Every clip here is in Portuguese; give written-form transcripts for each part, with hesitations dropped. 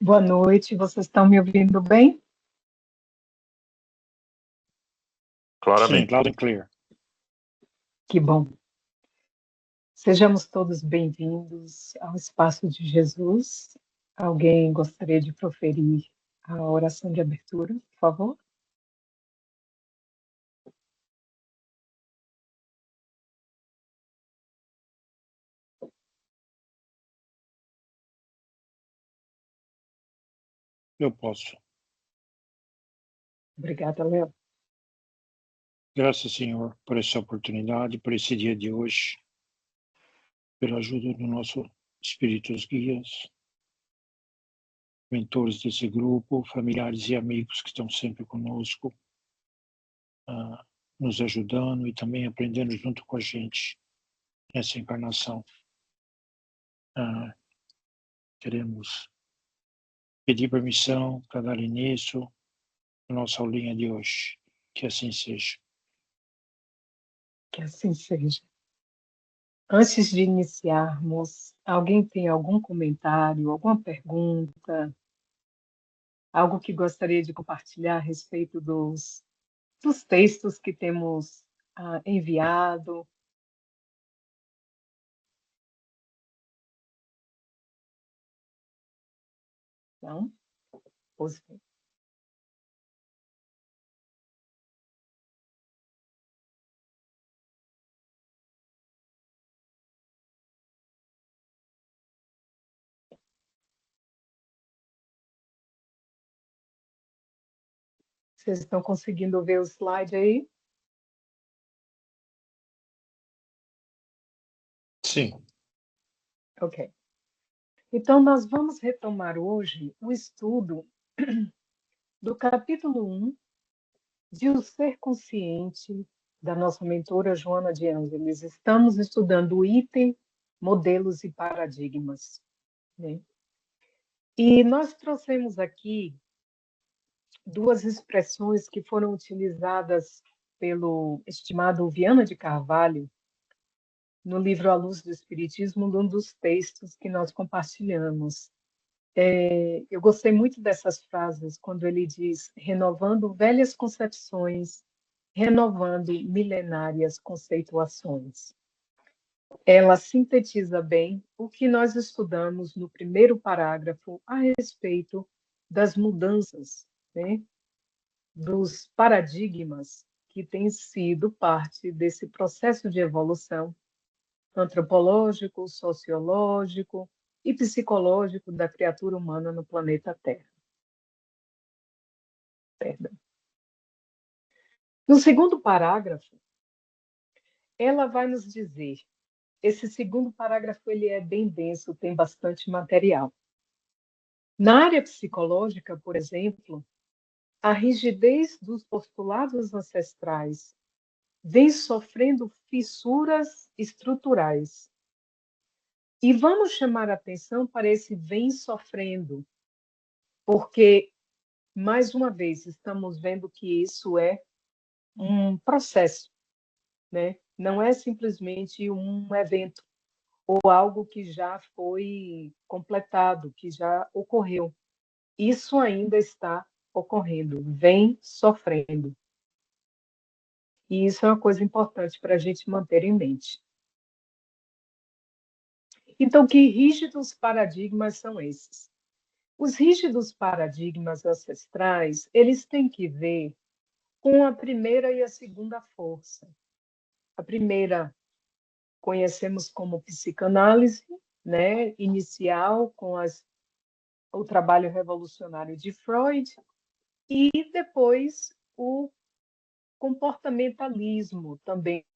Boa noite, vocês estão me ouvindo bem? Sim, Claramente. loud and clear. Que bom. Sejamos todos bem-vindos ao Espaço de Jesus. Alguém gostaria de proferir a oração de abertura, por favor? Eu posso. Obrigada, Léo. Graças, Senhor, por essa oportunidade, por esse dia de hoje, pela ajuda do nosso Espíritos Guias, mentores desse grupo, familiares e amigos que estão sempre conosco, nos ajudando e também aprendendo junto com a gente nessa encarnação. Queremos pedir permissão para dar início à nossa aulinha de hoje. Que assim seja. Que assim seja. Antes de iniciarmos, alguém tem algum comentário, alguma pergunta, algo que gostaria de compartilhar a respeito dos textos que temos enviado? Não? Pois bem. Vocês estão conseguindo ver o slide aí? Sim. Ok. Então, nós vamos retomar hoje o estudo do capítulo 1 de O Ser Consciente, da nossa mentora Joana de Ângeles. Estamos estudando o item Modelos e Paradigmas, né? E nós trouxemos aqui duas expressões que foram utilizadas pelo estimado Viana de Carvalho no livro A Luz do Espiritismo, num dos textos que nós compartilhamos. Eu gostei muito dessas frases, quando ele diz: renovando velhas concepções, renovando milenárias conceituações. Ela sintetiza bem o que nós estudamos no primeiro parágrafo a respeito das mudanças, né, dos paradigmas que têm sido parte desse processo de evolução antropológico, sociológico e psicológico da criatura humana no planeta Terra. Perdão. No segundo parágrafo, ela vai nos dizer, esse segundo parágrafo ele é bem denso, tem bastante material. Na área psicológica, por exemplo, a rigidez dos postulados ancestrais vem sofrendo fissuras estruturais. E vamos chamar a atenção para esse vem sofrendo, porque, mais uma vez, estamos vendo que isso é um processo, né? Não é simplesmente um evento ou algo que já foi completado, que já ocorreu. Isso ainda está ocorrendo, vem sofrendo. E isso é uma coisa importante para a gente manter em mente. Então, que rígidos paradigmas são esses? Os rígidos paradigmas ancestrais, eles têm que ver com a primeira e a segunda força. A primeira conhecemos como psicanálise, né, inicial com o trabalho revolucionário de Freud, e depois o comportamentalismo também.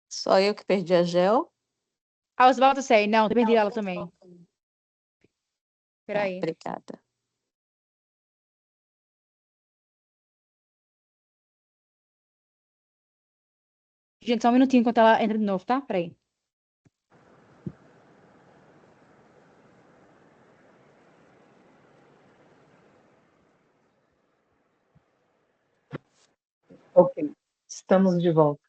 Só eu que perdi a Gel? I was about to say, não, perdi ela também. Tá, Peraí. obrigada. Gente, só um minutinho enquanto ela entra de novo, tá? Peraí. Ok, estamos de volta.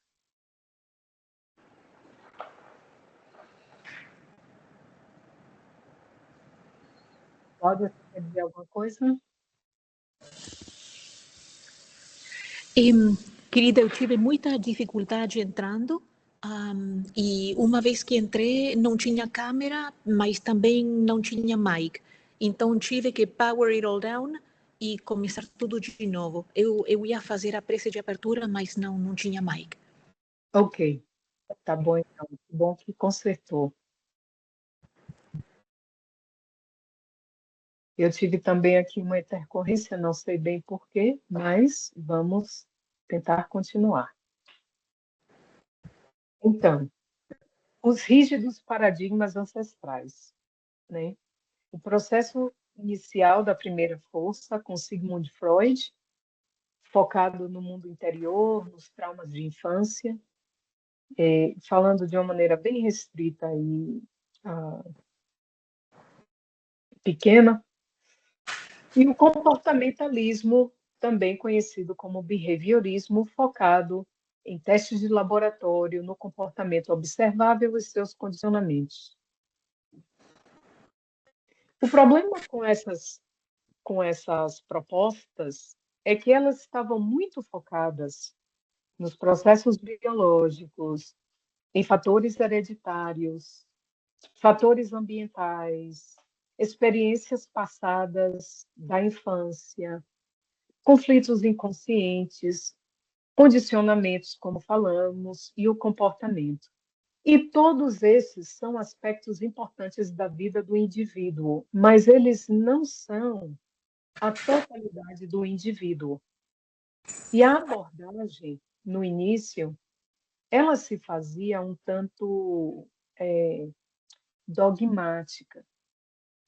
Cláudia, você quer dizer alguma coisa? Querida, eu tive muita dificuldade entrando, e uma vez que entrei, não tinha câmera, mas também não tinha mic. Então, tive que power it all down e começar tudo de novo. Eu ia fazer a prece de abertura, mas não tinha mic. Ok, tá bom então. Que bom que consertou. Eu tive também aqui uma intercorrência, não sei bem porquê, mas vamos tentar continuar. Então, os rígidos paradigmas ancestrais, né? O processo inicial da primeira força com Sigmund Freud, focado no mundo interior, nos traumas de infância, falando de uma maneira bem restrita e pequena, e o comportamentalismo, também conhecido como behaviorismo, focado em testes de laboratório, no comportamento observável e seus condicionamentos. O problema com essas propostas é que elas estavam muito focadas nos processos biológicos, em fatores hereditários, fatores ambientais, experiências passadas da infância, conflitos inconscientes, condicionamentos, como falamos, e o comportamento. E todos esses são aspectos importantes da vida do indivíduo, mas eles não são a totalidade do indivíduo. E a abordagem, no início, ela se fazia um tanto dogmática.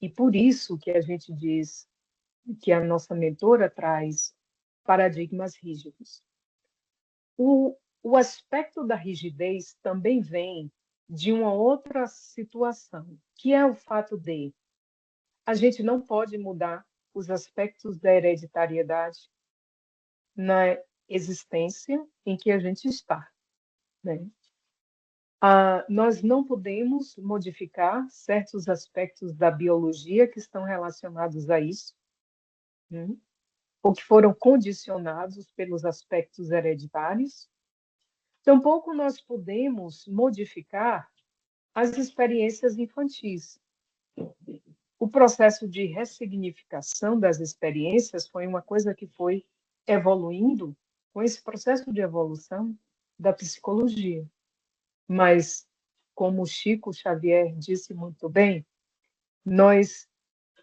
E por isso que a gente diz que a nossa mentora traz paradigmas rígidos. O aspecto da rigidez também vem de uma outra situação, que é o fato de a gente não pode mudar os aspectos da hereditariedade na existência em que a gente está, né? Nós não podemos modificar certos aspectos da biologia que estão relacionados a isso, né? Ou que foram condicionados pelos aspectos hereditários. Tampouco nós podemos modificar as experiências infantis. O processo de ressignificação das experiências foi uma coisa que foi evoluindo com esse processo de evolução da psicologia. Mas, como Chico Xavier disse muito bem, nós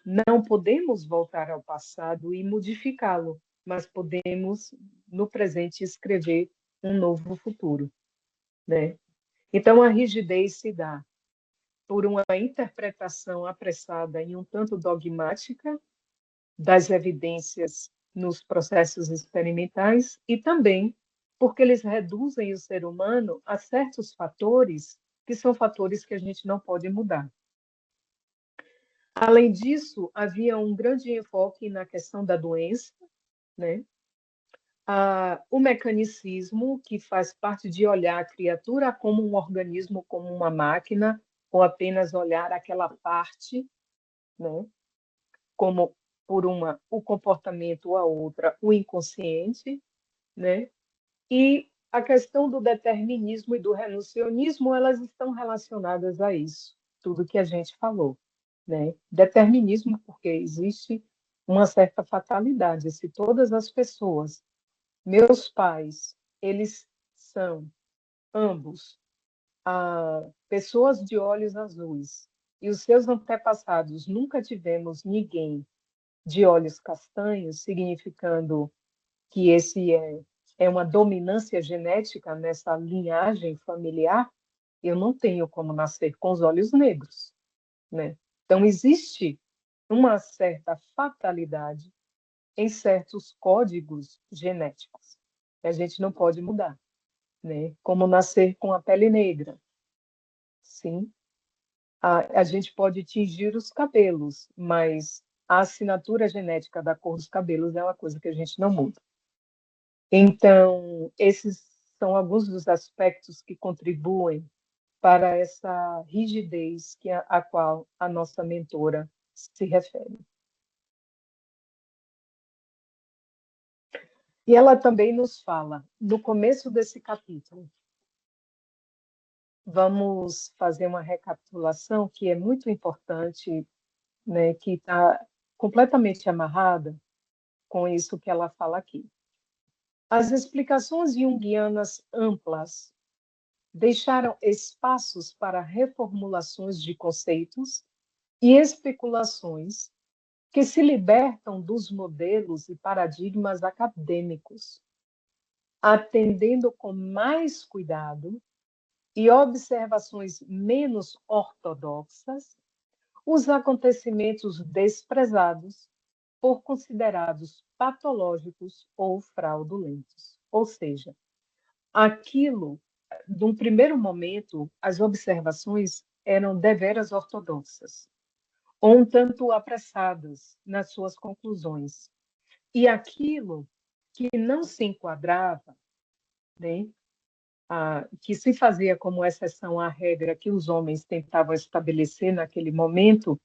não podemos voltar ao passado e modificá-lo, mas podemos, no presente, escrever um novo futuro, né? Então, a rigidez se dá por uma interpretação apressada e um tanto dogmática das evidências nos processos experimentais e também porque eles reduzem o ser humano a certos fatores que são fatores que a gente não pode mudar. Além disso, havia um grande enfoque na questão da doença, né? O mecanicismo, que faz parte de olhar a criatura como um organismo, como uma máquina, ou apenas olhar aquela parte, né? Como por uma o comportamento, a outra o inconsciente, né? E a questão do determinismo e do renuncianismo, elas estão relacionadas a isso, tudo que a gente falou, né? Determinismo porque existe uma certa fatalidade. Se todas as pessoas, meus pais, eles são ambos pessoas de olhos azuis, e os seus antepassados nunca tivemos ninguém de olhos castanhos, significando que esse é uma dominância genética nessa linhagem familiar, eu não tenho como nascer com os olhos negros, né? Então, existe uma certa fatalidade em certos códigos genéticos que a gente não pode mudar, né? Como nascer com a pele negra. Sim, a gente pode tingir os cabelos, mas a assinatura genética da cor dos cabelos é uma coisa que a gente não muda. Então, esses são alguns dos aspectos que contribuem para essa rigidez a qual a nossa mentora se refere. E ela também nos fala, no começo desse capítulo, vamos fazer uma recapitulação que é muito importante, né, que está completamente amarrada com isso que ela fala aqui. As explicações junguianas amplas deixaram espaços para reformulações de conceitos e especulações que se libertam dos modelos e paradigmas acadêmicos, atendendo com mais cuidado e observações menos ortodoxas os acontecimentos desprezados por considerados patológicos ou fraudulentos. Ou seja, aquilo, num primeiro momento, as observações eram deveras ortodoxas, ou um tanto apressadas nas suas conclusões. E aquilo que não se enquadrava, né, que se fazia como exceção à regra que os homens tentavam estabelecer naquele momento,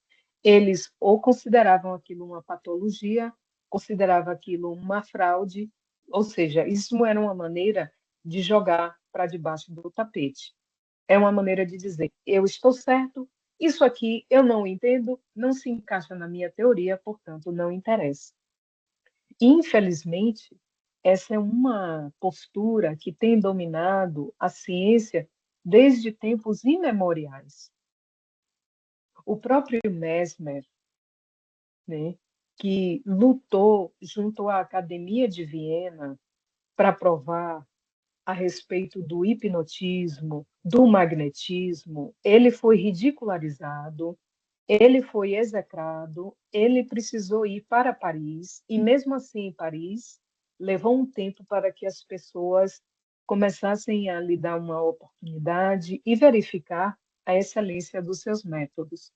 eles ou consideravam aquilo uma patologia, consideravam aquilo uma fraude, ou seja, isso era uma maneira de jogar para debaixo do tapete. É uma maneira de dizer, eu estou certo, isso aqui eu não entendo, não se encaixa na minha teoria, portanto, não interessa. Infelizmente, essa é uma postura que tem dominado a ciência desde tempos imemoriais. O próprio Mesmer, né, que lutou junto à Academia de Viena para provar a respeito do hipnotismo, do magnetismo, ele foi ridicularizado, ele foi execrado, ele precisou ir para Paris, e mesmo assim em Paris, levou um tempo para que as pessoas começassem a lhe dar uma oportunidade e verificar a excelência dos seus métodos.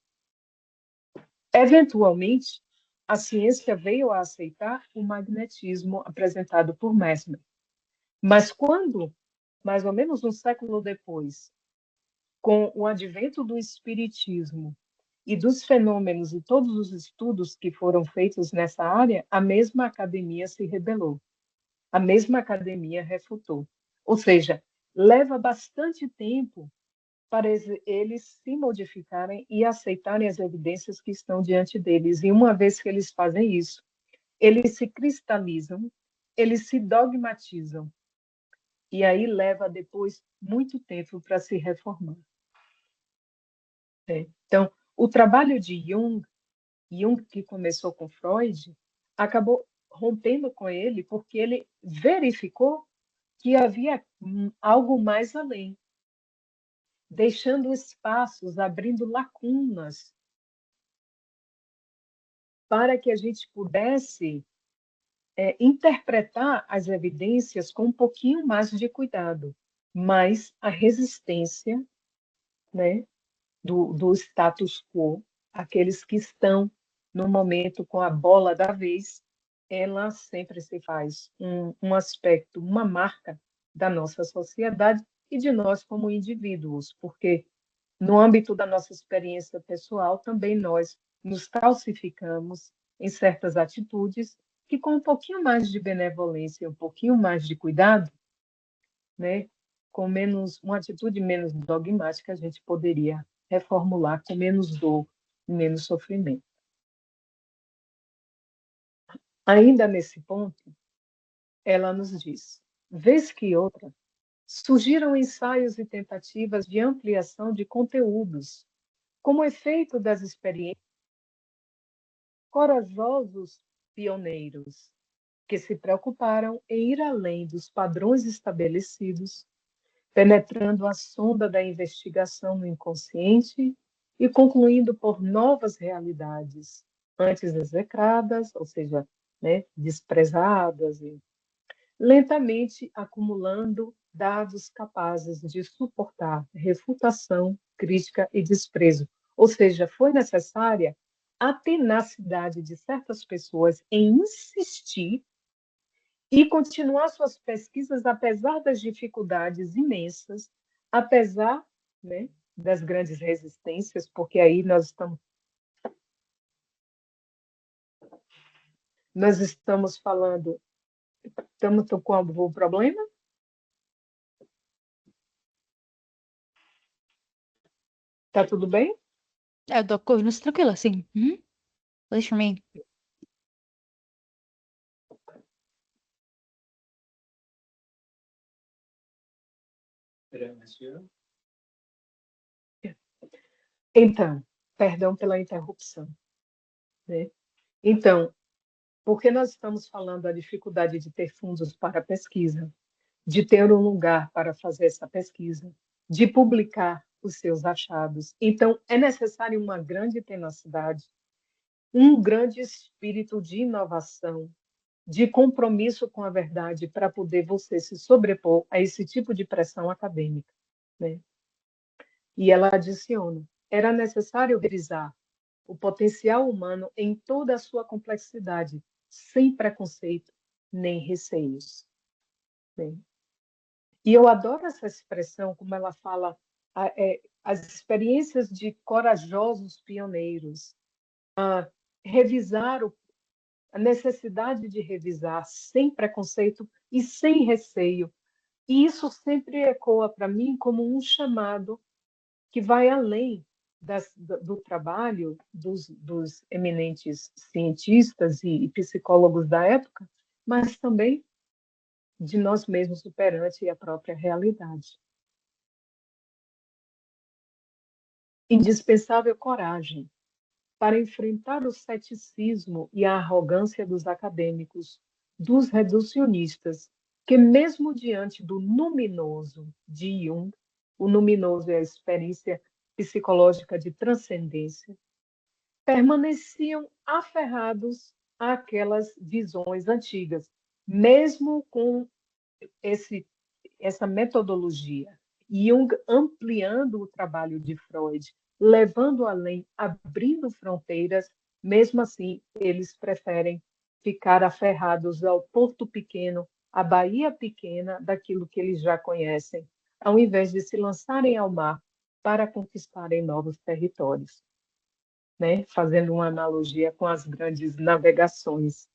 Eventualmente, a ciência veio a aceitar o magnetismo apresentado por Mesmer. Mas quando, mais ou menos um século depois, com o advento do espiritismo e dos fenômenos e todos os estudos que foram feitos nessa área, a mesma academia se rebelou, a mesma academia refutou. Ou seja, leva bastante tempo para eles se modificarem e aceitarem as evidências que estão diante deles. E uma vez que eles fazem isso, eles se cristalizam, eles se dogmatizam. E aí leva depois muito tempo para se reformar. Então, o trabalho de Jung que começou com Freud, acabou rompendo com ele porque ele verificou que havia algo mais além, deixando espaços, abrindo lacunas para que a gente pudesse interpretar as evidências com um pouquinho mais de cuidado, mas a resistência, né, do status quo, aqueles que estão no momento com a bola da vez, ela sempre se faz um aspecto, uma marca da nossa sociedade e de nós como indivíduos, porque no âmbito da nossa experiência pessoal também nós nos calcificamos em certas atitudes que com um pouquinho mais de benevolência, um pouquinho mais de cuidado, né, com uma atitude menos dogmática, a gente poderia reformular com menos dor e menos sofrimento. Ainda nesse ponto, ela nos diz, vez que outra, surgiram ensaios e tentativas de ampliação de conteúdos, como efeito das experiências, corajosos pioneiros, que se preocuparam em ir além dos padrões estabelecidos, penetrando a sonda da investigação no inconsciente e concluindo por novas realidades, antes execradas, ou seja, né, desprezadas, e lentamente acumulando dados capazes de suportar refutação, crítica e desprezo. Ou seja, foi necessária a tenacidade de certas pessoas em insistir e continuar suas pesquisas apesar das dificuldades imensas, apesar, né, das grandes resistências, porque aí nós estamos falando, estamos com o problema? Tá tudo bem? Eu tô ouvindo isso tranquilo, assim. Uhum. Deixa eu mim. Então, perdão pela interrupção, né? Então, porque nós estamos falando da dificuldade de ter fundos para a pesquisa, de ter um lugar para fazer essa pesquisa, de publicar os seus achados. Então, é necessário uma grande tenacidade, um grande espírito de inovação, de compromisso com a verdade para poder você se sobrepor a esse tipo de pressão acadêmica, né? E ela adiciona: era necessário revisar o potencial humano em toda a sua complexidade, sem preconceito nem receios, né? E eu adoro essa expressão, como ela fala, as experiências de corajosos pioneiros, revisar a necessidade de revisar sem preconceito e sem receio. E isso sempre ecoa para mim como um chamado que vai além do trabalho dos eminentes cientistas e psicólogos da época, mas também de nós mesmos perante a própria realidade. Indispensável coragem para enfrentar o ceticismo e a arrogância dos acadêmicos, dos reducionistas, que mesmo diante do luminoso de Jung, o luminoso é a experiência psicológica de transcendência, permaneciam aferrados àquelas visões antigas, mesmo com essa metodologia. Jung ampliando o trabalho de Freud, levando além, abrindo fronteiras, mesmo assim, eles preferem ficar aferrados ao porto pequeno, à Bahia pequena, daquilo que eles já conhecem, ao invés de se lançarem ao mar para conquistarem novos territórios, né? Fazendo uma analogia com as grandes navegações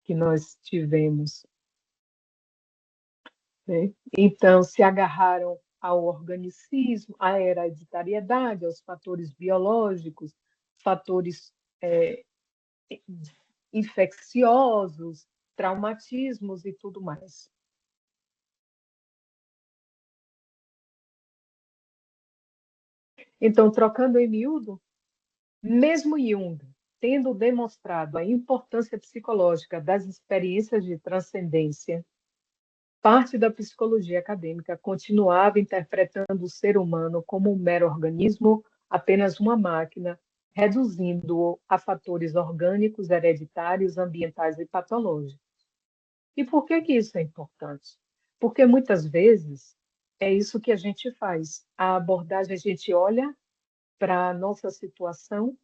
que nós tivemos, né? Então, se agarraram ao organicismo, à hereditariedade, aos fatores biológicos, fatores infecciosos, traumatismos e tudo mais. Então, trocando em miúdo, mesmo Jung, tendo demonstrado a importância psicológica das experiências de transcendência, parte da psicologia acadêmica continuava interpretando o ser humano como um mero organismo, apenas uma máquina, reduzindo-o a fatores orgânicos, hereditários, ambientais e patológicos. E por que isso é importante? Porque muitas vezes é isso que a gente faz. A abordagem, a gente olha para a nossa situação,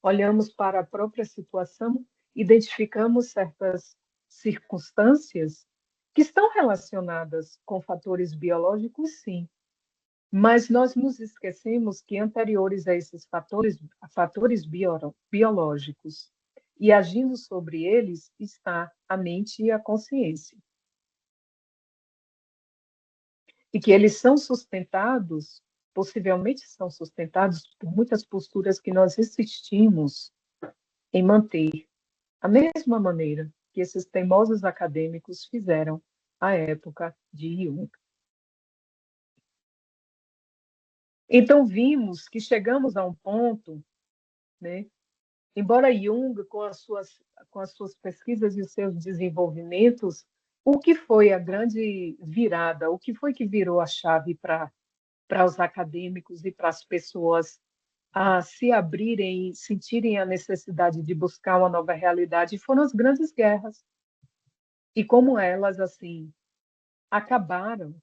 olhamos para a própria situação, identificamos certas circunstâncias que estão relacionadas com fatores biológicos, sim, mas nós nos esquecemos que anteriores a esses fatores biológicos, e agindo sobre eles está a mente e a consciência. E que eles são sustentados, possivelmente são sustentados por muitas posturas que nós insistimos em manter, a mesma maneira que esses teimosos acadêmicos fizeram à época de Jung. Então, vimos que chegamos a um ponto, né, embora Jung, com as suas pesquisas e os seus desenvolvimentos, o que foi a grande virada, o que foi que virou a chave para os acadêmicos e para as pessoas a se abrirem e sentirem a necessidade de buscar uma nova realidade, foram as grandes guerras. E como elas, assim, acabaram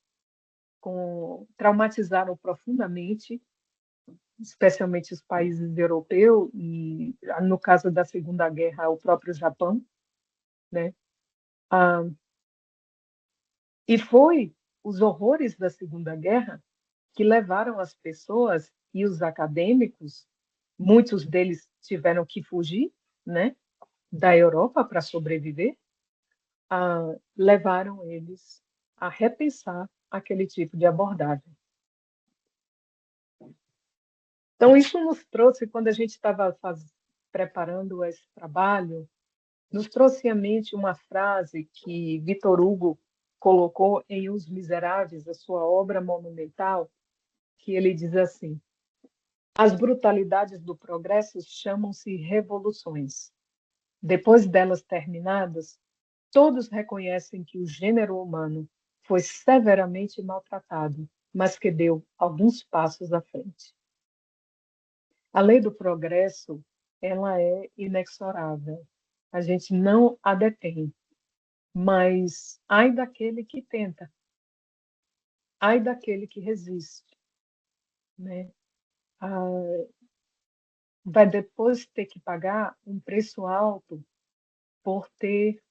traumatizaram profundamente, especialmente os países europeus, e no caso da Segunda Guerra, o próprio Japão, né? E foi os horrores da Segunda Guerra que levaram as pessoas e os acadêmicos, muitos deles tiveram que fugir, né, da Europa para sobreviver, levaram eles a repensar aquele tipo de abordagem. Então, isso nos trouxe, quando a gente estava preparando esse trabalho, nos trouxe à mente uma frase que Victor Hugo colocou em Os Miseráveis, a sua obra monumental, que ele diz assim: as brutalidades do progresso chamam-se revoluções. Depois delas terminadas, todos reconhecem que o gênero humano foi severamente maltratado, mas que deu alguns passos à frente. A lei do progresso, ela é inexorável. A gente não a detém, mas ai daquele que tenta, ai daquele que resiste, né? Vai depois ter que pagar um preço alto por ter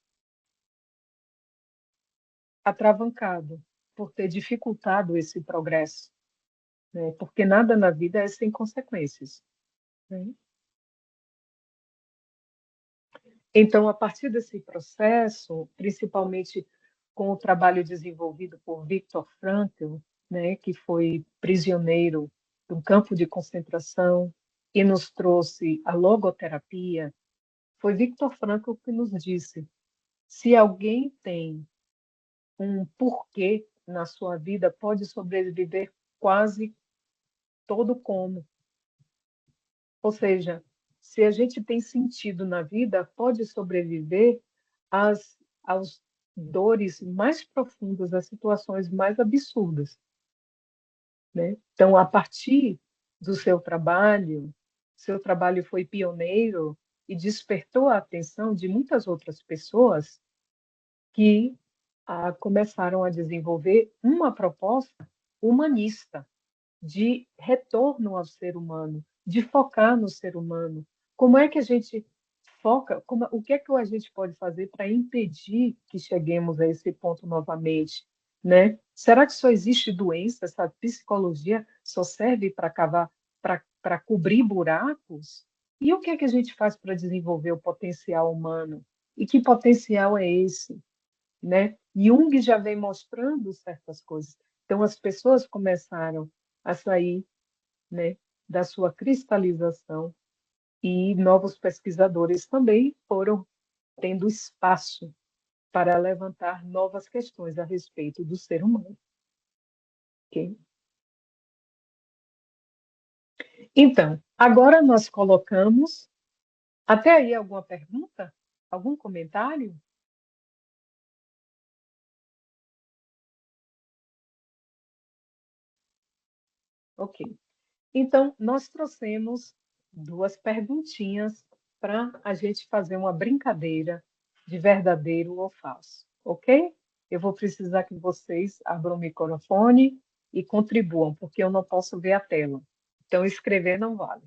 atravancado, por ter dificultado esse progresso, né? Porque nada na vida é sem consequências, né? Então, a partir desse processo, principalmente com o trabalho desenvolvido por Viktor Frankl, né, que foi prisioneiro de um campo de concentração e nos trouxe a logoterapia, foi Viktor Frankl que nos disse: se alguém tem um porquê na sua vida, pode sobreviver quase todo como. Ou seja, se a gente tem sentido na vida, pode sobreviver aos dores mais profundas, às situações mais absurdas, né? Então, a partir do seu trabalho foi pioneiro e despertou a atenção de muitas outras pessoas que começaram a desenvolver uma proposta humanista de retorno ao ser humano, de focar no ser humano. Como é que a gente foca? O que é que a gente pode fazer para impedir que cheguemos a esse ponto novamente, né? Será que só existe doença? Essa psicologia só serve para cavar, para cobrir buracos? E o que é que a gente faz para desenvolver o potencial humano? E que potencial é esse, né? Jung já vem mostrando certas coisas. Então, as pessoas começaram a sair, né, da sua cristalização e novos pesquisadores também foram tendo espaço para levantar novas questões a respeito do ser humano. Okay? Então, agora nós colocamos... Até aí, alguma pergunta? Algum comentário? Ok. Então, nós trouxemos duas perguntinhas para a gente fazer uma brincadeira de verdadeiro ou falso, ok? Eu vou precisar que vocês abram o microfone e contribuam, porque eu não posso ver a tela. Então, escrever não vale.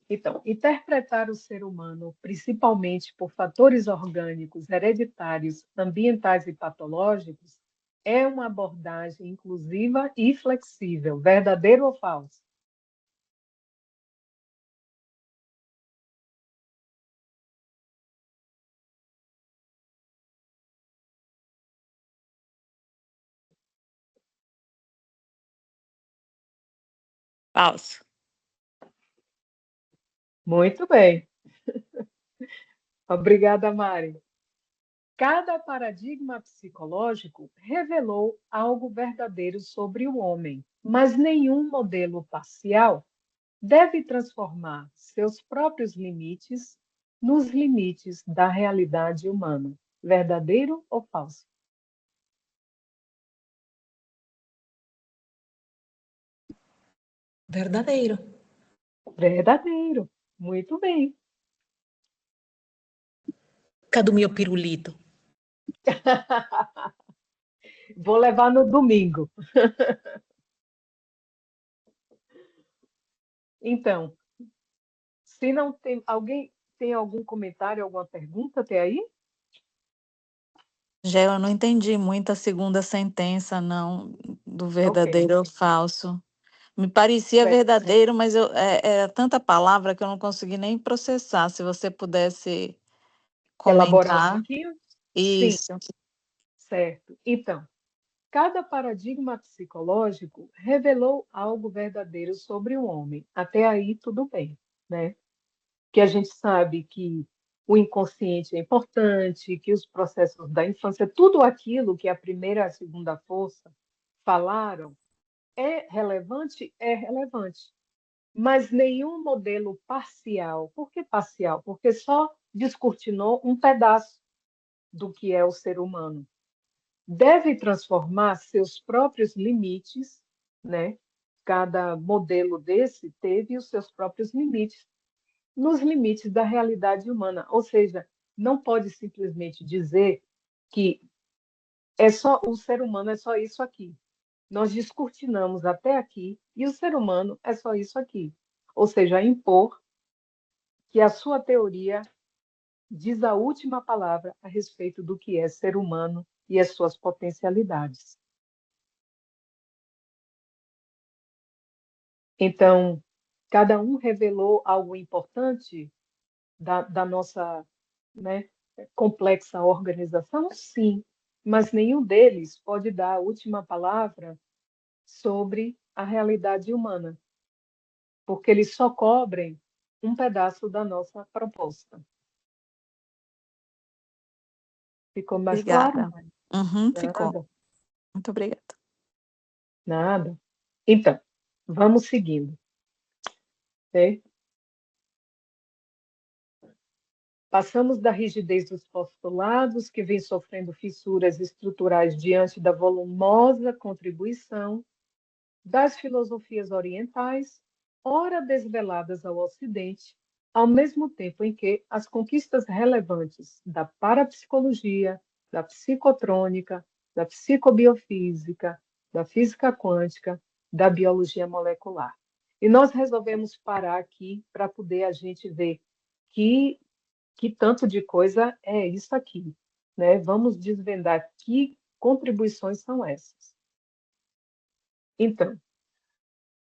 Então, interpretar o ser humano, principalmente por fatores orgânicos, hereditários, ambientais e patológicos, é uma abordagem inclusiva e flexível, verdadeiro ou falso? Falso. Muito bem. Obrigada, Mari. Cada paradigma psicológico revelou algo verdadeiro sobre o homem, mas nenhum modelo parcial deve transformar seus próprios limites nos limites da realidade humana. Verdadeiro ou falso? Verdadeiro. Verdadeiro. Muito bem. Cadê o meu pirulito? Vou levar no domingo. Então, se não tem alguém tem algum comentário, alguma pergunta até aí? Gel, eu não entendi muito a segunda sentença, não, do verdadeiro ou falso. Me parecia Certo. verdadeiro, mas era tanta palavra que eu não consegui nem processar. Se você pudesse Elaborar um comentar. pouquinho? Sim, Isso. certo. Então, cada paradigma psicológico revelou algo verdadeiro sobre o homem. Até aí, tudo bem, né? Que a gente sabe que o inconsciente é importante, que os processos da infância, tudo aquilo que a primeira e a segunda força falaram é relevante? É relevante. Mas nenhum modelo parcial. Por que parcial? Porque só descortinou um pedaço do que é o ser humano. Deve transformar seus próprios limites, né? Cada modelo desse teve os seus próprios limites, nos limites da realidade humana. Ou seja, não pode simplesmente dizer que é só o ser humano é só isso aqui. Nós descortinamos até aqui e o ser humano é só isso aqui. Ou seja, impor que a sua teoria diz a última palavra a respeito do que é ser humano e as suas potencialidades. Então, cada um revelou algo importante da nossa, né, complexa organização? Sim, mas nenhum deles pode dar a última palavra sobre a realidade humana, porque eles só cobrem um pedaço da nossa proposta. Ficou mais claro? Obrigada. Uhum, ficou. Nada, Muito obrigada. nada. Então, vamos seguindo. Né? Passamos da rigidez dos postulados, que vem sofrendo fissuras estruturais diante da volumosa contribuição das filosofias orientais, ora desveladas ao Ocidente, ao mesmo tempo em que as conquistas relevantes da parapsicologia, da psicotrônica, da psicobiofísica, da física quântica, da biologia molecular. E nós resolvemos parar aqui para poder a gente ver que tanto de coisa é isso aqui, né? Vamos desvendar que contribuições são essas. Então,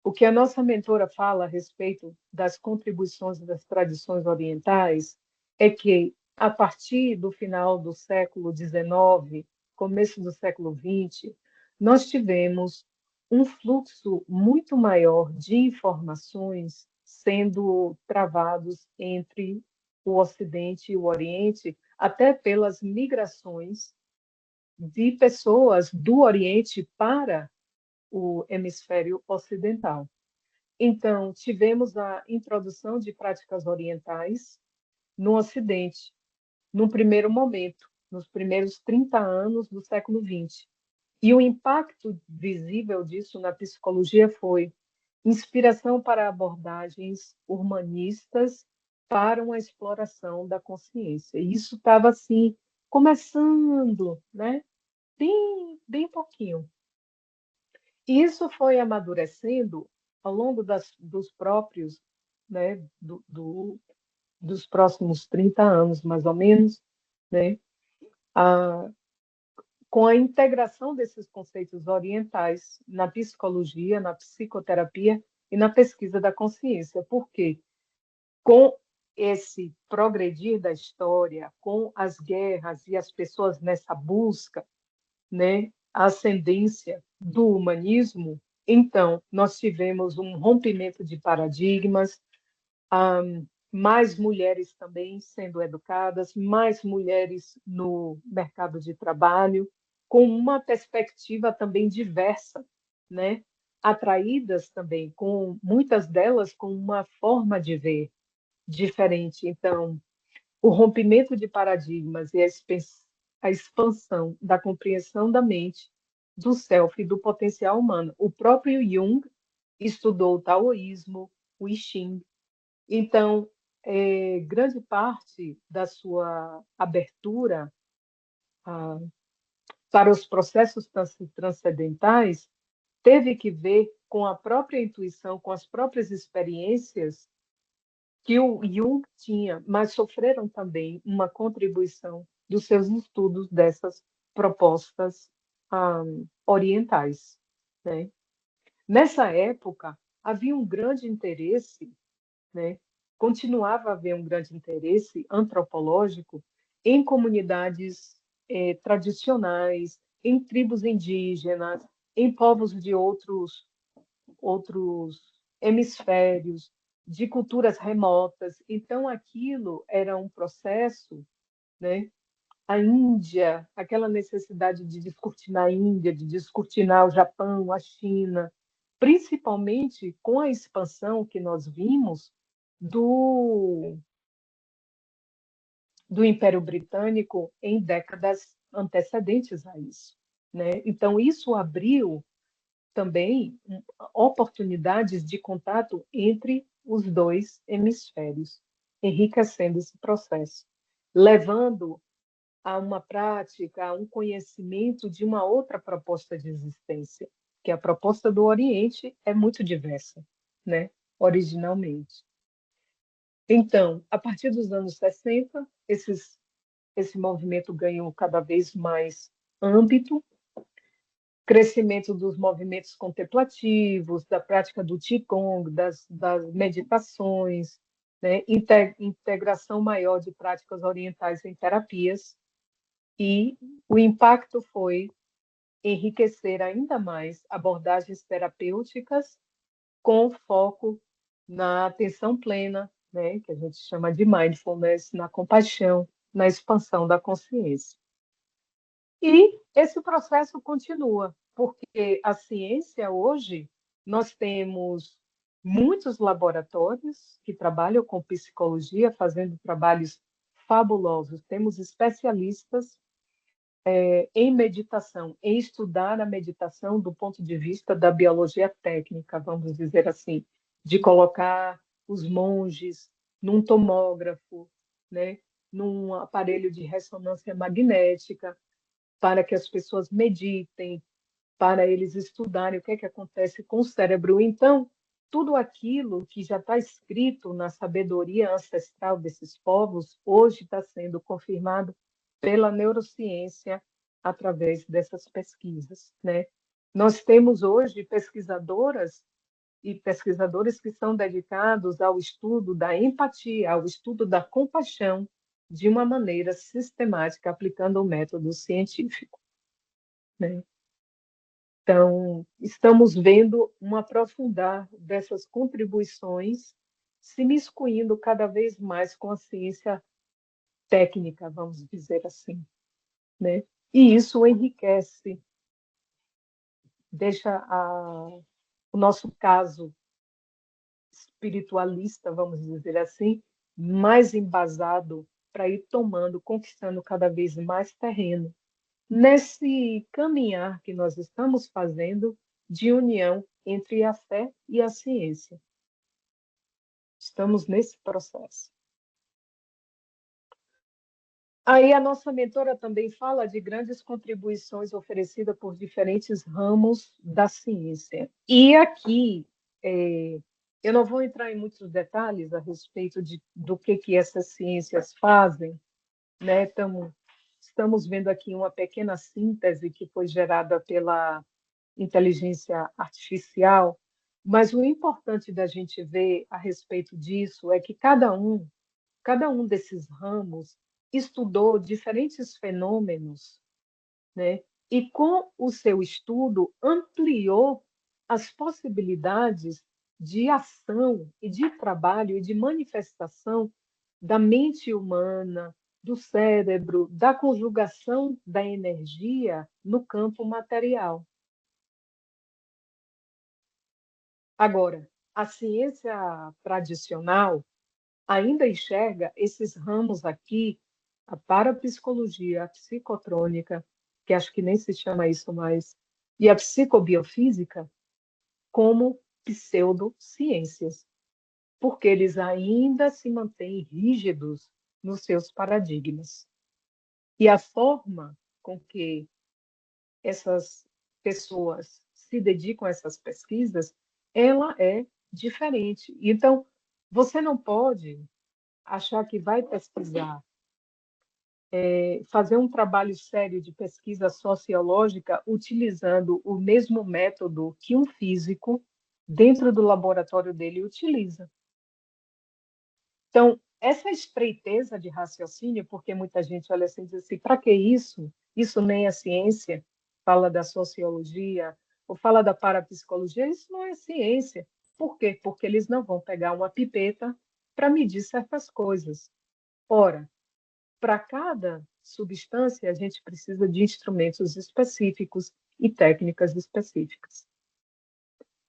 o que a nossa mentora fala a respeito das contribuições das tradições orientais é que, a partir do final do século XIX, começo do século XX, nós tivemos um fluxo muito maior de informações sendo travados entre o Ocidente e o Oriente, até pelas migrações de pessoas do Oriente para o hemisfério ocidental. Então, tivemos a introdução de práticas orientais no Ocidente, num primeiro momento, nos primeiros 30 anos do século XX. E o impacto visível disso na psicologia foi inspiração para abordagens humanistas para uma exploração da consciência. E isso estava assim, começando, né? Bem pouquinho. E isso foi amadurecendo ao longo dos próprios, né, dos próximos 30 anos, mais ou menos, né, com a integração desses conceitos orientais na psicologia, na psicoterapia e na pesquisa da consciência. Por quê? Com esse progredir da história, com as guerras e as pessoas nessa busca, né, a ascendência do humanismo, então nós tivemos um rompimento de paradigmas, mais mulheres também sendo educadas, mais mulheres no mercado de trabalho, com uma perspectiva também diversa, né? Atraídas também, com muitas delas com uma forma de ver diferente. Então, o rompimento de paradigmas e a expansão da compreensão da mente, do self e do potencial humano. O próprio Jung estudou o taoísmo, o I Ching. Então, grande parte da sua abertura para os processos transcendentais teve que ver com a própria intuição, com as próprias experiências que o Jung tinha, mas sofreram também uma contribuição dos seus estudos dessas propostas orientais, né? Nessa época, havia um grande interesse, né? Continuava a haver um grande interesse antropológico em comunidades tradicionais, em tribos indígenas, em povos de outros hemisférios, de culturas remotas. Então, aquilo era um processo, né? A Índia, aquela necessidade de descortinar a Índia, de descortinar o Japão, a China, principalmente com a expansão que nós vimos do Império Britânico em décadas antecedentes a isso, né? Então, isso abriu também oportunidades de contato entre os dois hemisférios, enriquecendo esse processo, levando a uma prática, a um conhecimento de uma outra proposta de existência, que a proposta do Oriente é muito diversa, né? Originalmente. Então, a partir dos anos 60, esse movimento ganhou cada vez mais âmbito, crescimento dos movimentos contemplativos, da prática do Qigong, das meditações, né? Integração maior de práticas orientais em terapias, e o impacto foi enriquecer ainda mais abordagens terapêuticas com foco na atenção plena, né, que a gente chama de mindfulness, na compaixão, na expansão da consciência. E esse processo continua, porque a ciência hoje, nós temos muitos laboratórios que trabalham com psicologia, fazendo trabalhos fabulosos. Temos especialistas em meditação, em estudar a meditação do ponto de vista da biologia técnica, vamos dizer assim, de colocar os monges num tomógrafo, né, num aparelho de ressonância magnética, para que as pessoas meditem, para eles estudarem o que é que acontece com o cérebro. Então, tudo aquilo que já está escrito na sabedoria ancestral desses povos, hoje está sendo confirmado pela neurociência através dessas pesquisas, né? Nós temos hoje pesquisadoras e pesquisadores que são dedicados ao estudo da empatia, ao estudo da compaixão, de uma maneira sistemática, aplicando o método científico, né? Então, estamos vendo um aprofundar dessas contribuições, se miscuindo cada vez mais com a ciência técnica, vamos dizer assim, né? E isso enriquece, deixa o nosso caso espiritualista, vamos dizer assim, mais embasado para ir tomando, conquistando cada vez mais terreno nesse caminhar que nós estamos fazendo de união entre a fé e a ciência. Estamos nesse processo. Aí a nossa mentora também fala de grandes contribuições oferecidas por diferentes ramos da ciência. E aqui, eu não vou entrar em muitos detalhes a respeito do que essas ciências fazem, né? Estamos vendo aqui uma pequena síntese que foi gerada pela inteligência artificial, mas o importante da gente ver a respeito disso é que cada um desses ramos estudou diferentes fenômenos, né? E com o seu estudo ampliou as possibilidades de ação e de trabalho e de manifestação da mente humana, do cérebro, da conjugação da energia no campo material. Agora, a ciência tradicional ainda enxerga esses ramos aqui, a parapsicologia, a psicotrônica, que acho que nem se chama isso mais, e a psicobiofísica, como pseudociências, porque eles ainda se mantêm rígidos nos seus paradigmas. E a forma com que essas pessoas se dedicam a essas pesquisas, ela é diferente. Então, você não pode achar que vai pesquisar fazer um trabalho sério de pesquisa sociológica utilizando o mesmo método que um físico dentro do laboratório dele utiliza. Então, essa espreiteza de raciocínio, porque muita gente olha assim e diz assim, para que isso? Isso nem é ciência, fala da sociologia, ou fala da parapsicologia, isso não é ciência. Por quê? Porque eles não vão pegar uma pipeta para medir certas coisas. Ora, para cada substância, a gente precisa de instrumentos específicos e técnicas específicas.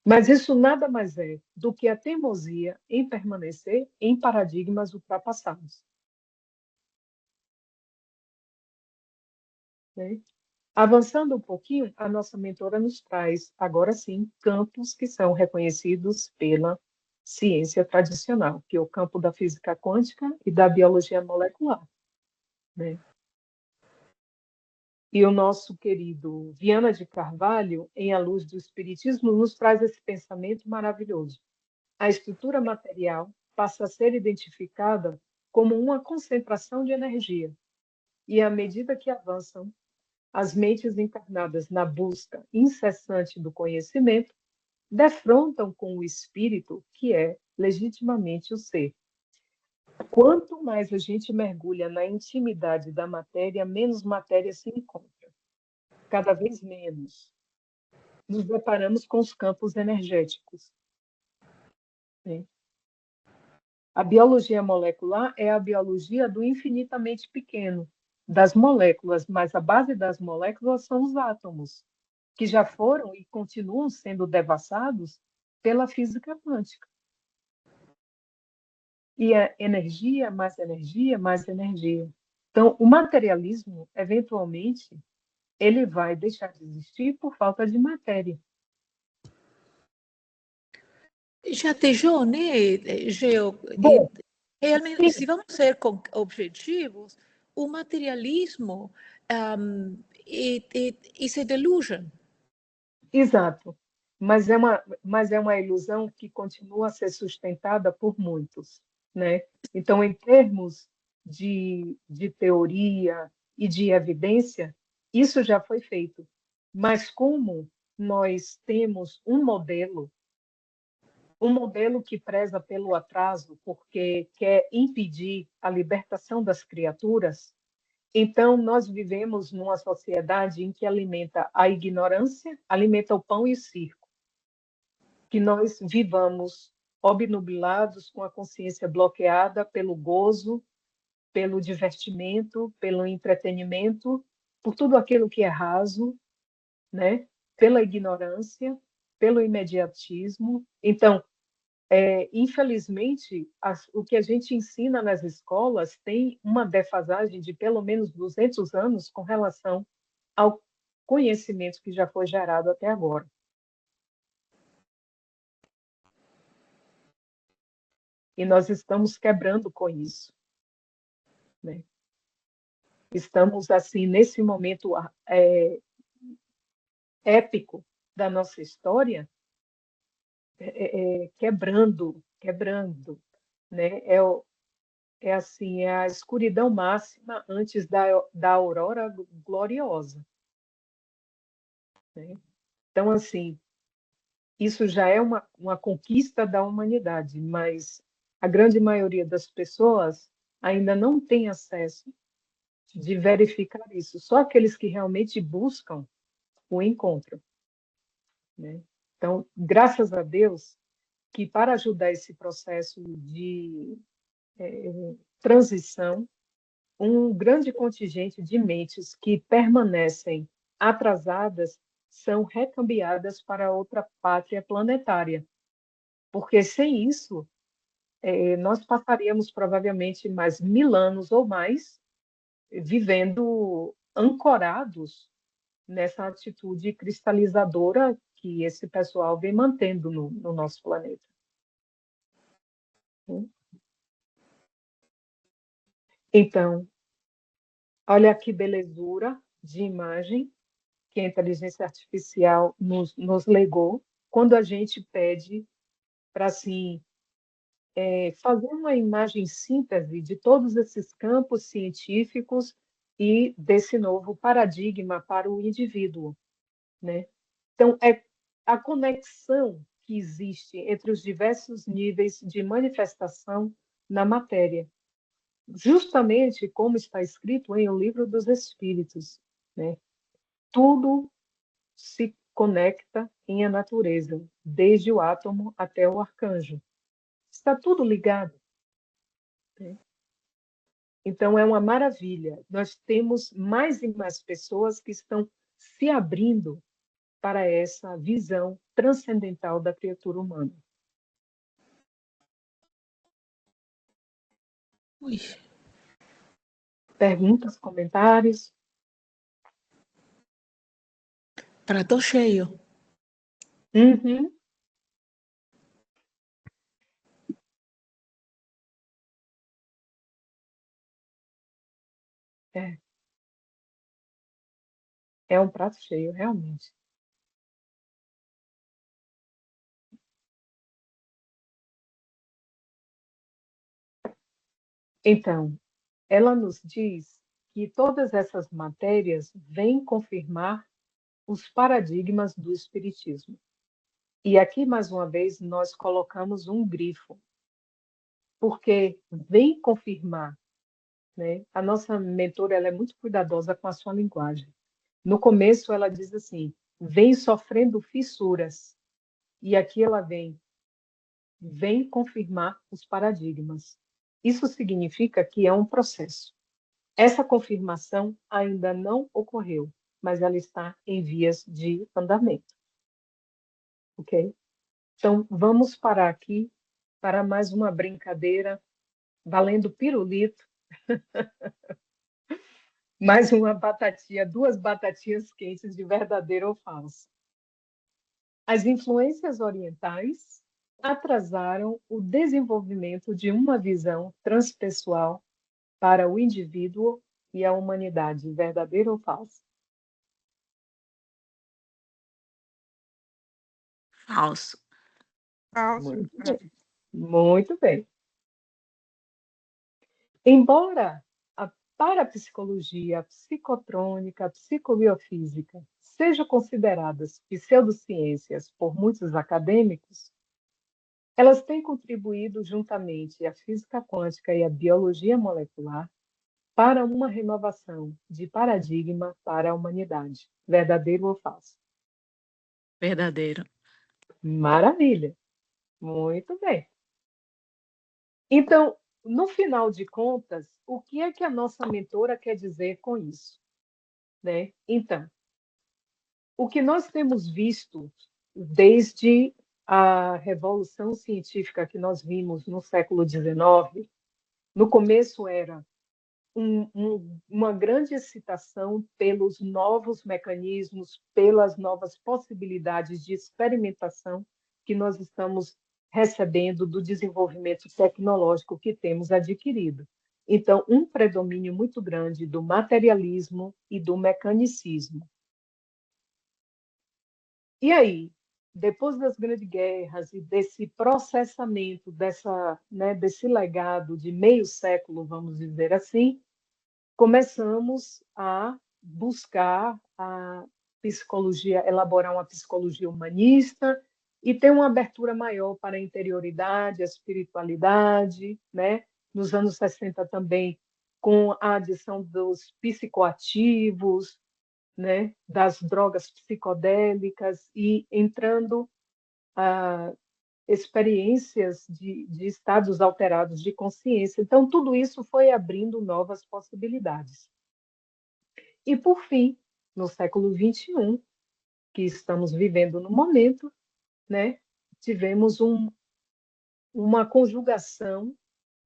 Mas isso nada mais é do que a teimosia em permanecer em paradigmas ultrapassados. Né? Avançando um pouquinho, a nossa mentora nos traz, agora sim, campos que são reconhecidos pela ciência tradicional, que é o campo da física quântica e da biologia molecular. Né? E o nosso querido Viana de Carvalho, em A Luz do Espiritismo, nos traz esse pensamento maravilhoso. A estrutura material passa a ser identificada como uma concentração de energia. E à medida que avançam, as mentes encarnadas na busca incessante do conhecimento defrontam com o espírito, que é legitimamente o ser. Quanto mais a gente mergulha na intimidade da matéria, menos matéria se encontra. Cada vez menos. Nos deparamos com os campos energéticos. Né? A biologia molecular é a biologia do infinitamente pequeno, das moléculas, mas a base das moléculas são os átomos, que já foram e continuam sendo devassados pela física quântica. E é energia, mais energia, mais energia. Então, o materialismo, eventualmente, ele vai deixar de existir por falta de matéria. Já deixou, né, Geo? Bom, Realmente, sim. se vamos ser objetivos, o materialismo is a delusion. Exato. Mas é uma ilusão que continua a ser sustentada por muitos, né? Então, em termos de teoria e de evidência, isso já foi feito. Mas como nós temos um modelo que preza pelo atraso, porque quer impedir a libertação das criaturas, então, nós vivemos numa sociedade em que alimenta a ignorância, alimenta o pão e o circo. Que nós vivamos obnubilados, com a consciência bloqueada pelo gozo, pelo divertimento, pelo entretenimento, por tudo aquilo que é raso, né? Pela ignorância, pelo imediatismo. Então, infelizmente, o que a gente ensina nas escolas tem uma defasagem de pelo menos 200 anos com relação ao conhecimento que já foi gerado até agora. E nós estamos quebrando com isso. Né? Estamos, assim, nesse momento épico da nossa história, quebrando, né? Assim, é a escuridão máxima antes da aurora gloriosa. Né? Então, assim, isso já é uma conquista da humanidade, mas a grande maioria das pessoas ainda não tem acesso de verificar isso. Só aqueles que realmente buscam o encontro. Né? Então, graças a Deus, que para ajudar esse processo de transição, um grande contingente de mentes que permanecem atrasadas são recambiadas para outra pátria planetária. Porque sem isso, nós passaríamos provavelmente mais 1000 anos ou mais vivendo ancorados nessa atitude cristalizadora que esse pessoal vem mantendo no nosso planeta. Então, olha que belezura de imagem que a inteligência artificial nos legou quando a gente pede para, assim, fazer uma imagem síntese de todos esses campos científicos e desse novo paradigma para o indivíduo, né? Então, é a conexão que existe entre os diversos níveis de manifestação na matéria, justamente como está escrito em O Livro dos Espíritos, né? Tudo se conecta em a natureza, desde o átomo até o arcanjo. Está tudo ligado, né? Então, é uma maravilha. Nós temos mais e mais pessoas que estão se abrindo para essa visão transcendental da criatura humana. Ui, Perguntas, comentários? prato cheio. Uhum. É. É um prato cheio, realmente. Então, ela nos diz que todas essas matérias vêm confirmar os paradigmas do Espiritismo. E aqui, mais uma vez, nós colocamos um grifo, porque vem confirmar, né? A nossa mentora, ela é muito cuidadosa com a sua linguagem. No começo, ela diz assim: vem sofrendo fissuras. E aqui ela vem confirmar os paradigmas. Isso significa que é um processo. Essa confirmação ainda não ocorreu, mas ela está em vias de andamento. Ok? Então, vamos parar aqui para mais uma brincadeira valendo pirulito, mais uma batatinha, duas batatinhas quentes de verdadeiro ou falso. As influências orientais atrasaram o desenvolvimento de uma visão transpessoal para o indivíduo e a humanidade, verdadeiro ou falso? Falso. Falso. Muito bem. Muito bem. Embora a parapsicologia, a psicotrônica, a psicobiofísica sejam consideradas pseudociências por muitos acadêmicos, elas têm contribuído juntamente à física quântica e à biologia molecular para uma renovação de paradigma para a humanidade. Verdadeiro ou falso? Verdadeiro. Maravilha! Muito bem. Então, no final de contas, o que é que a nossa mentora quer dizer com isso, né? Então, o que nós temos visto desde a revolução científica que nós vimos no século XIX, no começo era uma grande excitação pelos novos mecanismos, pelas novas possibilidades de experimentação que nós estamos recebendo do desenvolvimento tecnológico que temos adquirido. Então, um predomínio muito grande do materialismo e do mecanicismo. E aí, depois das grandes guerras e desse processamento, desse legado de meio século, vamos dizer assim, começamos a buscar a psicologia, elaborar uma psicologia humanista e ter uma abertura maior para a interioridade, a espiritualidade, né? Nos anos 60 também, com a adição dos psicoativos, né? Das drogas psicodélicas e entrando experiências de estados alterados de consciência. Então, tudo isso foi abrindo novas possibilidades. E, por fim, no século XXI, que estamos vivendo no momento, né, tivemos uma conjugação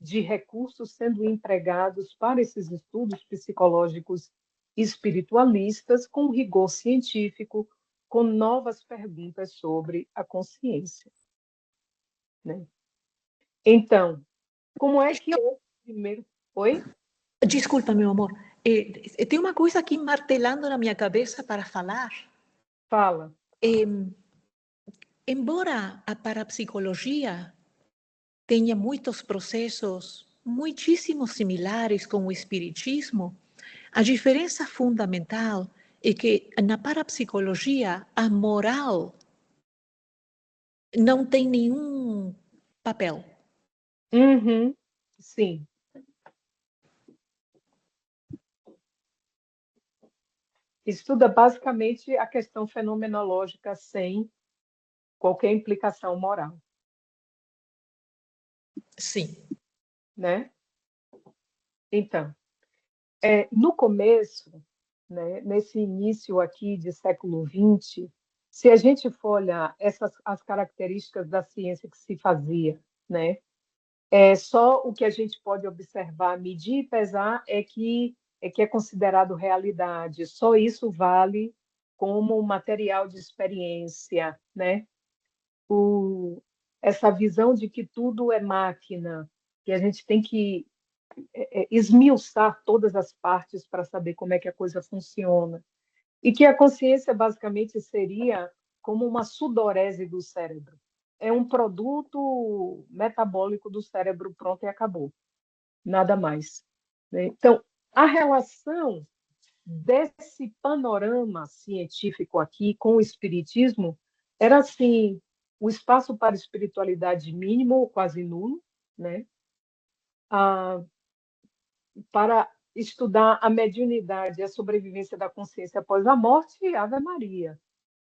de recursos sendo empregados para esses estudos psicológicos espiritualistas com rigor científico, com novas perguntas sobre a consciência, né? Então, como é que eu primeiro... Oi? Desculpa, meu amor. Tem uma coisa aqui martelando na minha cabeça para falar. Fala. Embora a parapsicologia tenha muitos processos muitíssimo similares com o espiritismo, A diferença fundamental é que na parapsicologia a moral não tem nenhum papel. Uhum, sim. Estuda basicamente a questão fenomenológica sem qualquer implicação moral, Sim. né? Então, no começo, né, nesse início aqui de século XX, se a gente for olhar as características da ciência que se fazia, né, só o que a gente pode observar, medir e pesar é considerado realidade. Só isso vale como material de experiência, né? Essa visão de que tudo é máquina, que a gente tem que esmiuçar todas as partes para saber como é que a coisa funciona. E que a consciência basicamente seria como uma sudorese do cérebro. É um produto metabólico do cérebro, pronto e acabou. Nada mais, né? Então, a relação desse panorama científico aqui com o espiritismo era assim, o espaço para espiritualidade mínimo ou quase nulo, né? Para estudar a mediunidade e a sobrevivência da consciência após a morte, Ave Maria.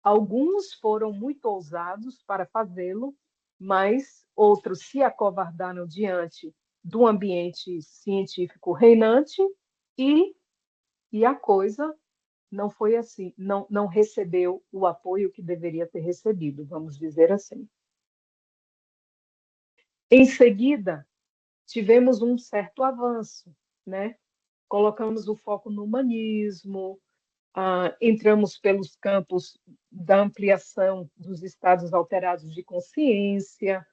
Alguns foram muito ousados para fazê-lo, mas outros se acovardaram diante do ambiente científico reinante e a coisa não foi assim, não recebeu o apoio que deveria ter recebido, vamos dizer assim. Em seguida, tivemos um certo avanço, né? Colocamos o foco no humanismo, entramos pelos campos da ampliação dos estados alterados de consciência,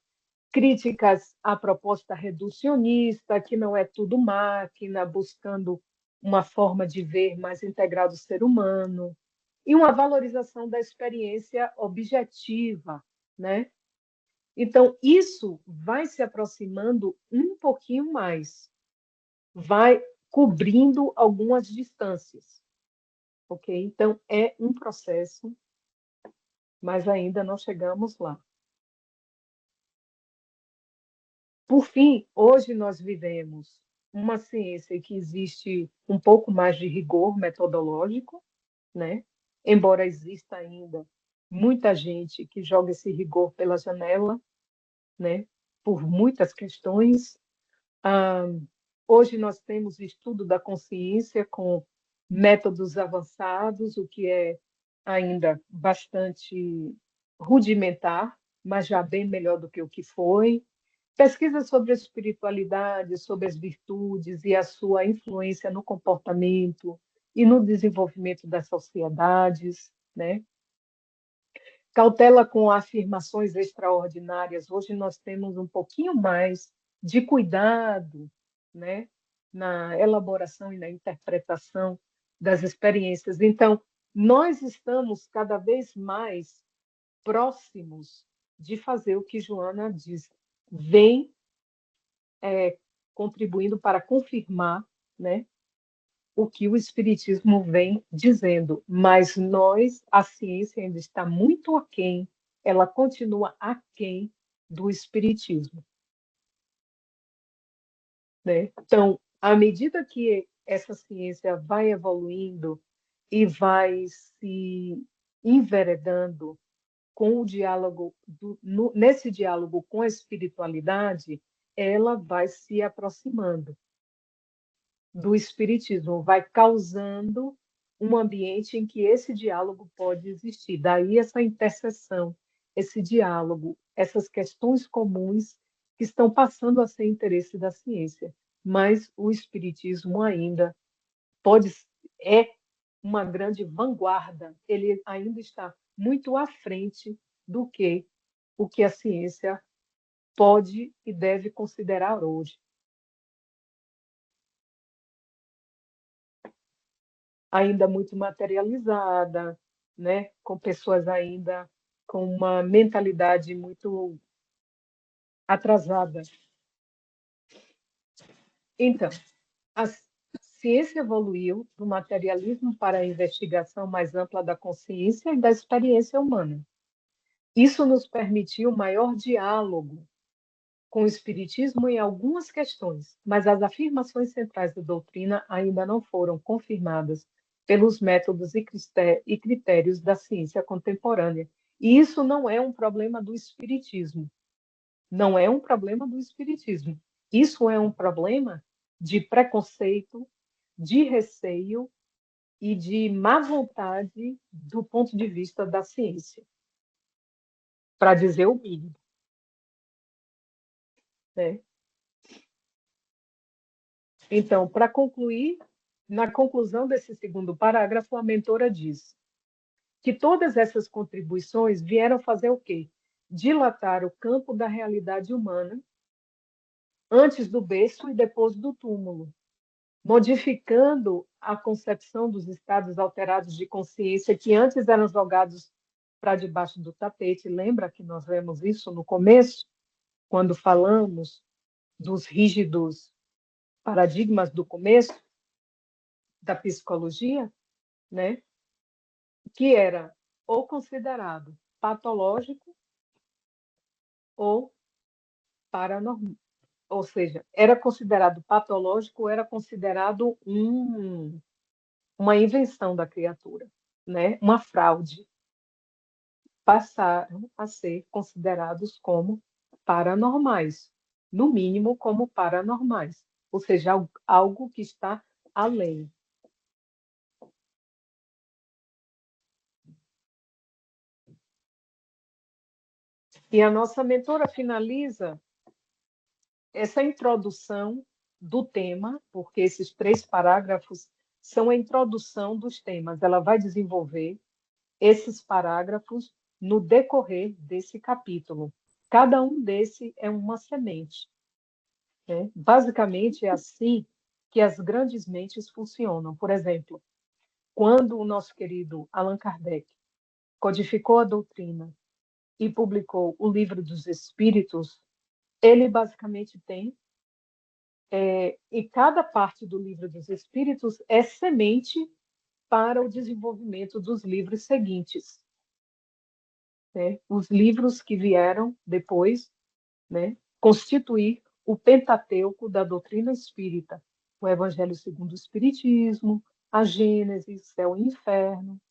críticas à proposta reducionista, que não é tudo máquina, buscando uma forma de ver mais integral do ser humano, e uma valorização da experiência objetiva, né? Então, isso vai se aproximando um pouquinho mais, vai cobrindo algumas distâncias, ok? Então, é um processo, mas ainda não chegamos lá. Por fim, hoje nós vivemos uma ciência em que existe um pouco mais de rigor metodológico, né? Embora exista ainda muita gente que joga esse rigor pela janela, né? Por muitas questões. Hoje nós temos estudo da consciência com métodos avançados, o que é ainda bastante rudimentar, mas já bem melhor do que o que foi. Pesquisa sobre a espiritualidade, sobre as virtudes e a sua influência no comportamento e no desenvolvimento das sociedades, né? Cautela com afirmações extraordinárias. Hoje nós temos um pouquinho mais de cuidado, né, na elaboração e na interpretação das experiências. Então, nós estamos cada vez mais próximos de fazer o que Joana diz, vem contribuindo para confirmar, né, o que o Espiritismo vem dizendo, mas a ciência ainda está muito aquém, ela continua aquém do Espiritismo, né? Então, à medida que essa ciência vai evoluindo e vai se enveredando com o diálogo, nesse diálogo com a espiritualidade, ela vai se aproximando do espiritismo, vai causando um ambiente em que esse diálogo pode existir. Daí essa interseção, esse diálogo, essas questões comuns que estão passando a ser interesse da ciência. Mas o espiritismo ainda é uma grande vanguarda, ele ainda está muito à frente do que o que a ciência pode e deve considerar hoje. Ainda muito materializada, né? Com pessoas ainda com uma mentalidade muito atrasada. Então, ciência evoluiu do materialismo para a investigação mais ampla da consciência e da experiência humana. Isso nos permitiu maior diálogo com o Espiritismo em algumas questões, mas as afirmações centrais da doutrina ainda não foram confirmadas pelos métodos e critérios da ciência contemporânea. E isso não é um problema do Espiritismo. Não é um problema do Espiritismo. Isso é um problema de preconceito, de receio e de má vontade do ponto de vista da ciência, para dizer o mínimo. Né? Então, para concluir, na conclusão desse segundo parágrafo, a mentora diz que todas essas contribuições vieram fazer o quê? Dilatar o campo da realidade humana antes do berço e depois do túmulo, modificando a concepção dos estados alterados de consciência que antes eram jogados para debaixo do tapete. Lembra que nós vemos isso no começo, quando falamos dos rígidos paradigmas do começo da psicologia, né? Que era ou considerado patológico ou paranormal. Ou seja, era considerado patológico ou era considerado uma invenção da criatura, né? Uma fraude. Passaram a ser considerados como paranormais, no mínimo como paranormais, ou seja, algo que está além. E a nossa mentora finaliza essa introdução do tema, porque esses 3 parágrafos são a introdução dos temas. Ela vai desenvolver esses parágrafos no decorrer desse capítulo. Cada um desse é uma semente. Né? Basicamente, é assim que as grandes mentes funcionam. Por exemplo, quando o nosso querido Allan Kardec codificou a doutrina e publicou o Livro dos Espíritos, ele basicamente tem, e cada parte do Livro dos Espíritos é semente para o desenvolvimento dos livros seguintes. Né? Os livros que vieram depois, né, constituir o Pentateuco da doutrina espírita, o Evangelho segundo o Espiritismo, a Gênesis, Céu e Inferno,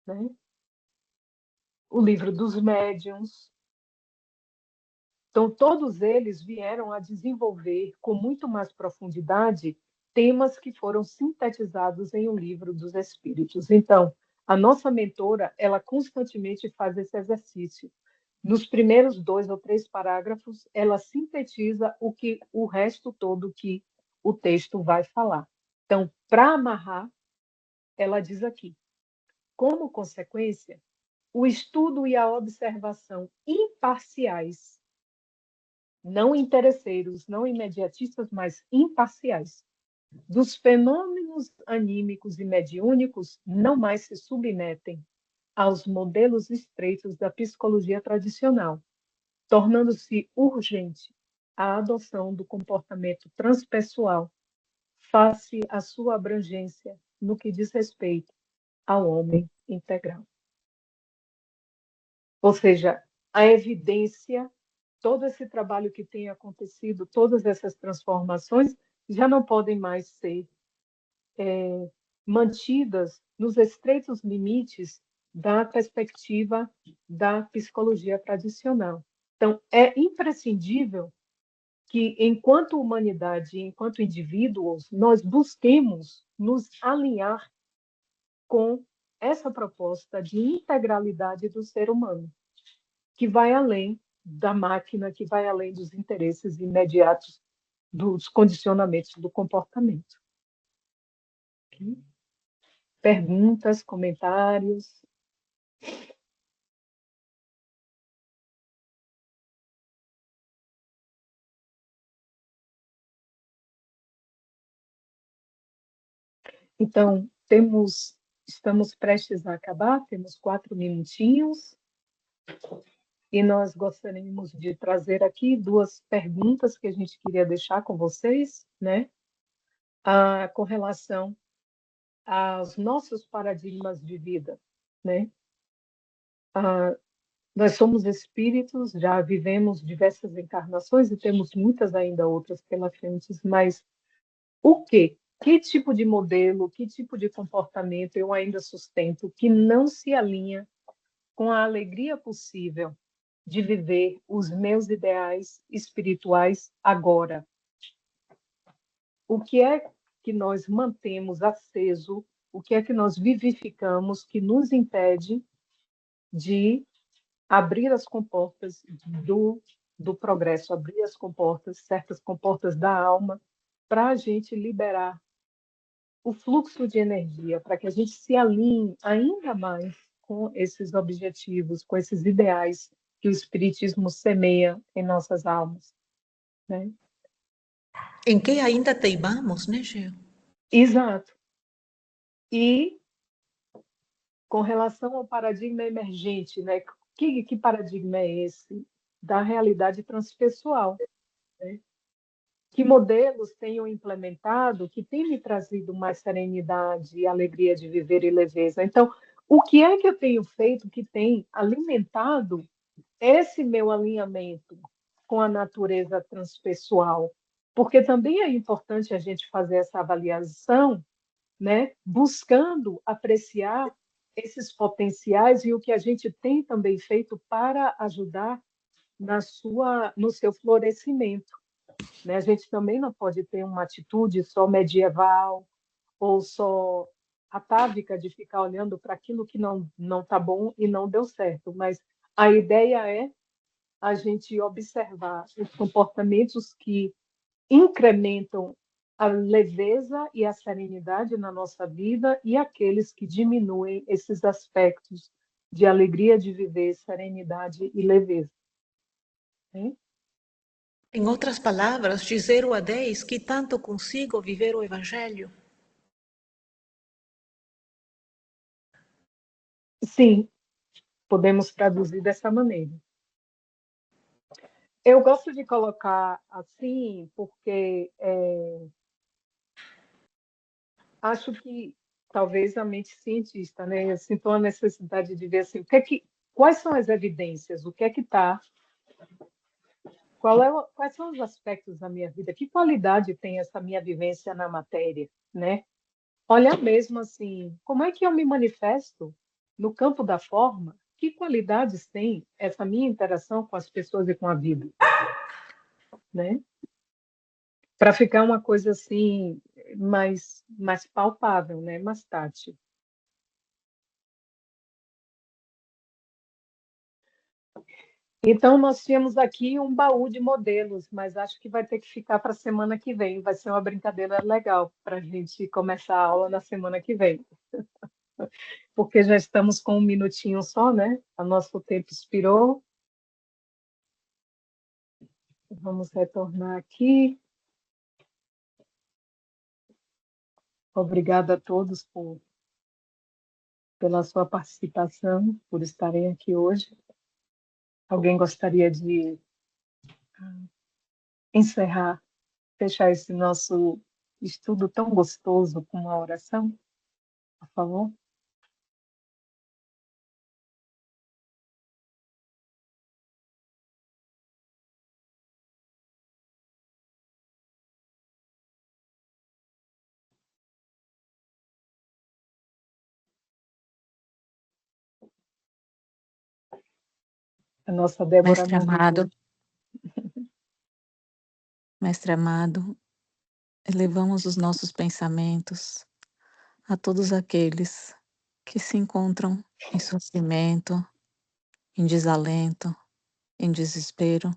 né? O Livro dos Médiuns. Então, todos eles vieram a desenvolver com muito mais profundidade temas que foram sintetizados em O Livro dos Espíritos. Então, a nossa mentora, ela constantemente faz esse exercício. Nos primeiros 2 ou 3 parágrafos, ela sintetiza o resto todo que o texto vai falar. Então, para amarrar, ela diz aqui: como consequência, o estudo e a observação imparciais, não interesseiros, não imediatistas, mas imparciais, dos fenômenos anímicos e mediúnicos não mais se submetem aos modelos estreitos da psicologia tradicional, tornando-se urgente a adoção do comportamento transpessoal face à sua abrangência no que diz respeito ao homem integral. Ou seja, a evidência, todo esse trabalho que tem acontecido, todas essas transformações, já não podem mais ser mantidas nos estreitos limites da perspectiva da psicologia tradicional. Então, é imprescindível que, enquanto humanidade, enquanto indivíduos, nós busquemos nos alinhar com essa proposta de integralidade do ser humano, que vai além da máquina, que vai além dos interesses imediatos, dos condicionamentos do comportamento. Perguntas, comentários? Então, estamos prestes a acabar, temos 4 minutinhos, e nós gostaríamos de trazer aqui 2 perguntas que a gente queria deixar com vocês, né? com relação aos nossos paradigmas de vida, né? Nós somos espíritos, já vivemos diversas encarnações e temos muitas ainda outras pela frente, mas o quê? Que tipo de modelo, que tipo de comportamento eu ainda sustento que não se alinha com a alegria possível de viver os meus ideais espirituais agora? O que é que nós mantemos aceso? O que é que nós vivificamos que nos impede de abrir as comportas do progresso, abrir as comportas, certas comportas da alma, para a gente liberar o fluxo de energia, para que a gente se alinhe ainda mais com esses objetivos, com esses ideais que o Espiritismo semeia em nossas almas, né? Em que ainda teimamos, né, Geo? Exato. E com relação ao paradigma emergente, né? Que paradigma é esse? Da realidade transpessoal, né? Que modelos tenham implementado que tem me trazido mais serenidade e alegria de viver e leveza? Então, o que é que eu tenho feito que tem alimentado esse meu alinhamento com a natureza transpessoal? Porque também é importante a gente fazer essa avaliação, né? Buscando apreciar esses potenciais e o que a gente tem também feito para ajudar no seu florescimento, né? A gente também não pode ter uma atitude só medieval ou só atávica de ficar olhando para aquilo que não está bom e não deu certo, mas a ideia é a gente observar os comportamentos que incrementam a leveza e a serenidade na nossa vida e aqueles que diminuem esses aspectos de alegria de viver, serenidade e leveza, né? Em outras palavras, de 0 a 10, que tanto consigo viver o Evangelho? Sim, podemos traduzir dessa maneira. Eu gosto de colocar assim, porque acho que talvez a mente cientista, né? Eu sinto a necessidade de ver assim, quais são as evidências, o que é que está, quais são os aspectos da minha vida, que qualidade tem essa minha vivência na matéria, né? Olhar mesmo assim, como é que eu me manifesto no campo da forma? Que qualidades tem essa minha interação com as pessoas e com a vida, né? Para ficar uma coisa assim mais palpável, né? Mais tátil. Então, nós tínhamos aqui um baú de modelos, mas acho que vai ter que ficar para a semana que vem. Vai ser uma brincadeira legal para a gente começar a aula na semana que vem. Porque já estamos com um minutinho só, né? O nosso tempo expirou. Vamos retornar aqui. Obrigada a todos pela sua participação, por estarem aqui hoje. Alguém gostaria de encerrar, fechar esse nosso estudo tão gostoso com uma oração, por favor? A nossa Débora Mestre não veio amado, hoje. Mestre amado, elevamos os nossos pensamentos a todos aqueles que se encontram em sofrimento, em desalento, em desespero,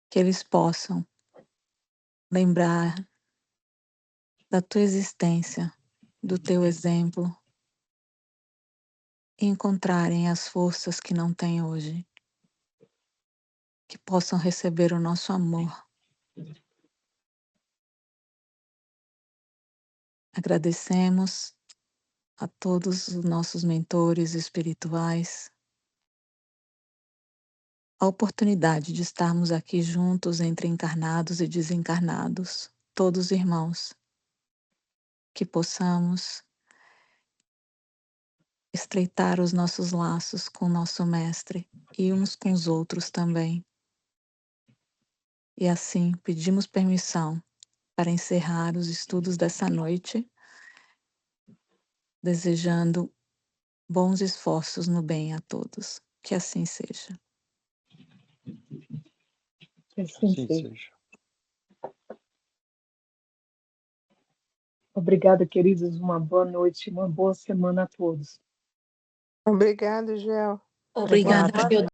que eles possam lembrar da tua existência, do teu exemplo, e encontrarem as forças que não têm hoje, que possam receber o nosso amor. Agradecemos a todos os nossos mentores espirituais a oportunidade de estarmos aqui juntos entre encarnados e desencarnados, todos os irmãos, que possamos estreitar os nossos laços com o nosso Mestre e uns com os outros também. E assim pedimos permissão para encerrar os estudos dessa noite, desejando bons esforços no bem a todos. Que assim seja. Que assim seja. Obrigada, queridos. Uma boa noite, uma boa semana a todos. Obrigado, Gel. Obrigada, Obrigada. Gel.